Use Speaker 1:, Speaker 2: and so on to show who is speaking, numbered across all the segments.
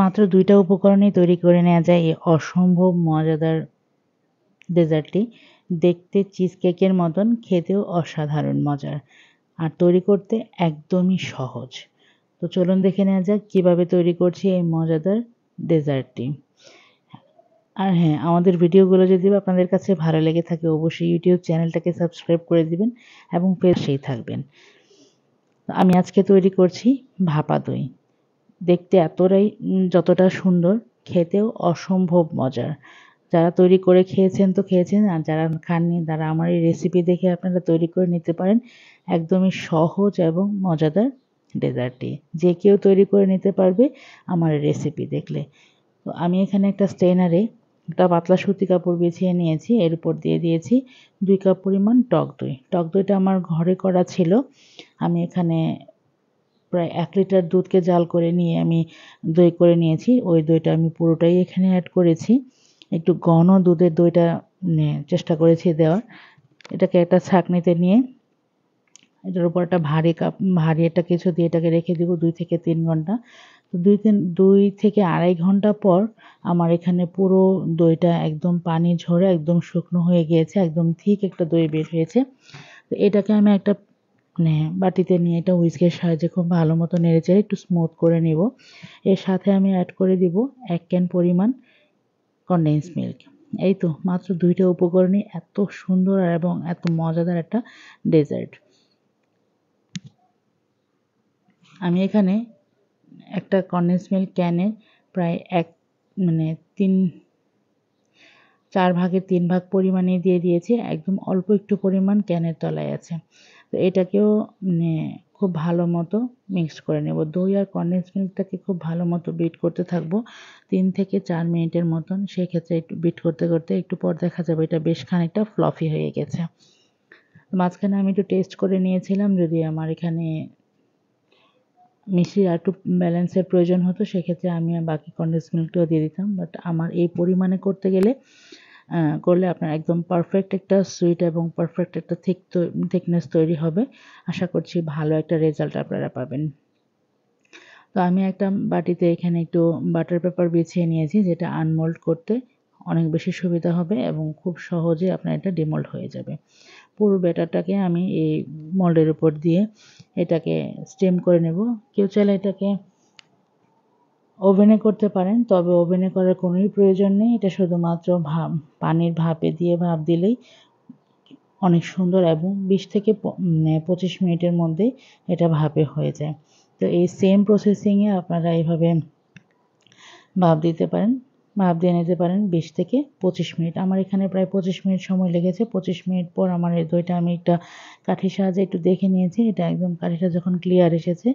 Speaker 1: মাত্র 2টা উপকরণেই তৈরি করে নেওয়া যায় এই অসম্ভব মজাদার ডেজার্টটি। দেখতে চিজ কেকের মতন, খেতেও অসাধারণ মজার। আর তৈরি করতে একদমই সহজ। তো চলুন দেখে নেওয়া যাক কীভাবে তৈরি করছি এই মজাদার ডেজার্টটি। আর হ্যাঁ, আমাদের ভিডিওগুলো যদি আপনাদের কাছে ভালো লেগে থাকে অবশ্যই ইউটিউব চ্যানেলটাকে সাবস্ক্রাইব করে দিবেন এবং পেজেই থাকবেন। আমি আজকে তৈরি করছি ভাপা দই। দেখতে এতটাই যতটা সুন্দর, খেতেও অসম্ভব মজার। যারা তৈরি করে খেয়েছেন তো খেয়েছেন, আর যারা খাননি তারা আমার এই রেসিপি দেখে আপনারা তৈরি করে নিতে পারেন। একদমই সহজ এবং মজাদার ডেজার্টটি যে কেউ তৈরি করে নিতে পারবে আমার এই রেসিপি দেখলে। তো আমি এখানে একটা স্ট্রেনারে একটা পাতলা সুতি কাপড় বিছিয়ে নিয়েছি, এর উপর দিয়ে দিয়েছি 2 কাপ পরিমাণ টক দই। টক দইটা আমার ঘরে করা ছিল। আমি এখানে প্রায় 1 লিটার দুধকে জাল করে নিয়ে আমি দই করে নিয়েছি। ওই দইটা আমি পুরোটাই এখানে অ্যাড করেছি। একটু ঘন দুধের দইটা চেষ্টা করেছি দেওয়ার। এটাকে একটা ছাঁকনিতে নিয়ে এটার উপর একটা ভারী একটা কিছু দিয়ে এটাকে রেখে দিব 2 থেকে 3 ঘন্টা। তো 2 থেকে 2.5 ঘন্টা পর আমার এখানে পুরো দইটা একদম পানি ঝরে একদম শুকনো হয়ে গিয়েছে। একদম ঠিক একটা দই বের হয়েছে। তো এটাকে আমি একটা বাটিতে নিয়ে এটা হুইস্কের সাহায্যে খুব ভালো মতো নেড়েচেড়ে একটু স্মুথ করে নিব। এর সাথে আমি অ্যাড করে দিব 1 ক্যান পরিমাণ কনডেন্স মিল্ক। এই তো মাত্র 2টা উপকরণে এত সুন্দর এবং এত মজাদার একটা ডেজার্ট। আমি এখানে একটা কনডেন্স মিল্ক ক্যানে প্রায় 4 ভাগের 3 ভাগ পরিমাণে দিয়ে দিয়েছি। একদম অল্প একটু পরিমাণ ক্যানের তলায় আছে। তো এটাকেও খুব ভালো মতো মিক্সড করে নেব। দই আর কনডেন্স মিল্কটাকে খুব ভালো মতো বিট করতে থাকবো 3 থেকে 4 মিনিটের মতন। সেক্ষেত্রে একটু বিট করতে করতে একটু পর দেখা যাবে এটা বেশ খানিকটা ফ্লফি হয়ে গেছে। মাঝখানে আমি একটু টেস্ট করে নিয়েছিলাম, যদি আমার এখানে মিষ্টির আর একটু ব্যালেন্সের প্রয়োজন হতো সেক্ষেত্রে আমি বাকি কনডেন্স মিল্কটাও দিয়ে দিতাম। বাট আমার এই পরিমাণে করলে আপনার একদম পারফেক্ট একটা সুইট এবং পারফেক্ট একটা থিকনেস তৈরি হবে। আশা করছি ভালো একটা রেজাল্ট আপনারা পাবেন। তো আমি একটা বাটিতে এখানে একটু বাটার পেপার বিছিয়ে নিয়েছি, যেটা আনমোল্ড করতে অনেক বেশি সুবিধা হবে এবং খুব সহজে আপনার এটা ডিমোল্ড হয়ে যাবে। পুরো ব্যাটারটাকে আমি এই মোল্ডের উপর দিয়ে এটাকে স্টিম করে নেব। কেউ চাইলে এটাকে ওভেনে করতে পারেন, তবে ওভেনে করার কোনোই প্রয়োজন নেই। এটা শুধুমাত্র পানির ভাপে দিয়ে ভাপ দিলেই অনেক সুন্দর এবং 20 থেকে 25 মিনিটের মধ্যেই এটা ভাপে হয়ে যায়। তো এই সেম প্রসেসিংয়ে আপনারা এইভাবে ভাপ দিয়ে নিতে পারেন 20 থেকে 25 মিনিট। আমার এখানে প্রায় 25 মিনিট সময় লেগেছে। 25 মিনিট পর আমার এই দইটা আমি একটা কাঠির সাহায্যে একটু দেখে নিয়েছি। এটা একদম কাঠিটা যখন ক্লিয়ার এসেছে,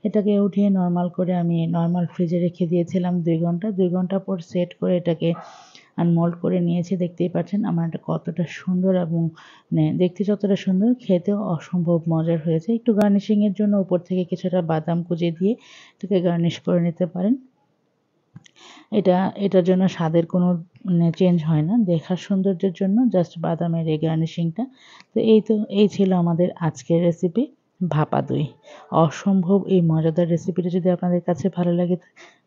Speaker 1: এটাকে উঠিয়ে নরমাল করে আমি নরমাল ফ্রিজে রেখে দিয়েছিলাম 2 ঘন্টা। 2 ঘন্টা পর সেট করে এটাকে আনমোল্ড করে নিয়েছি। দেখতেই পাচ্ছেন আমার এটা কতটা সুন্দর এবং দেখতে যতটা সুন্দর খেতেও অসম্ভব মজার হয়েছে। একটু গার্নিশিংয়ের জন্য উপর থেকে কিছুটা বাদাম কুচি দিয়ে এটাকে গার্নিশ করে নিতে পারেন। এটার জন্য স্বাদের কোনো চেঞ্জ হয় না, দেখার সৌন্দর্যের জন্য জাস্ট বাদামের এই গার্নিশিংটা। তো এই ছিল আমাদের আজকের রেসিপি ভাপা দই। অসম্ভব এই মজাদার রেসিপিটা যদি আপনাদের কাছে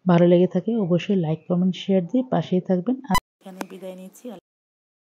Speaker 1: ভালো লেগে থাকে অবশ্যই লাইক কমেন্ট শেয়ার দিয়ে পাশেই থাকবেন। আর এখানে বিদায় নিচ্ছি।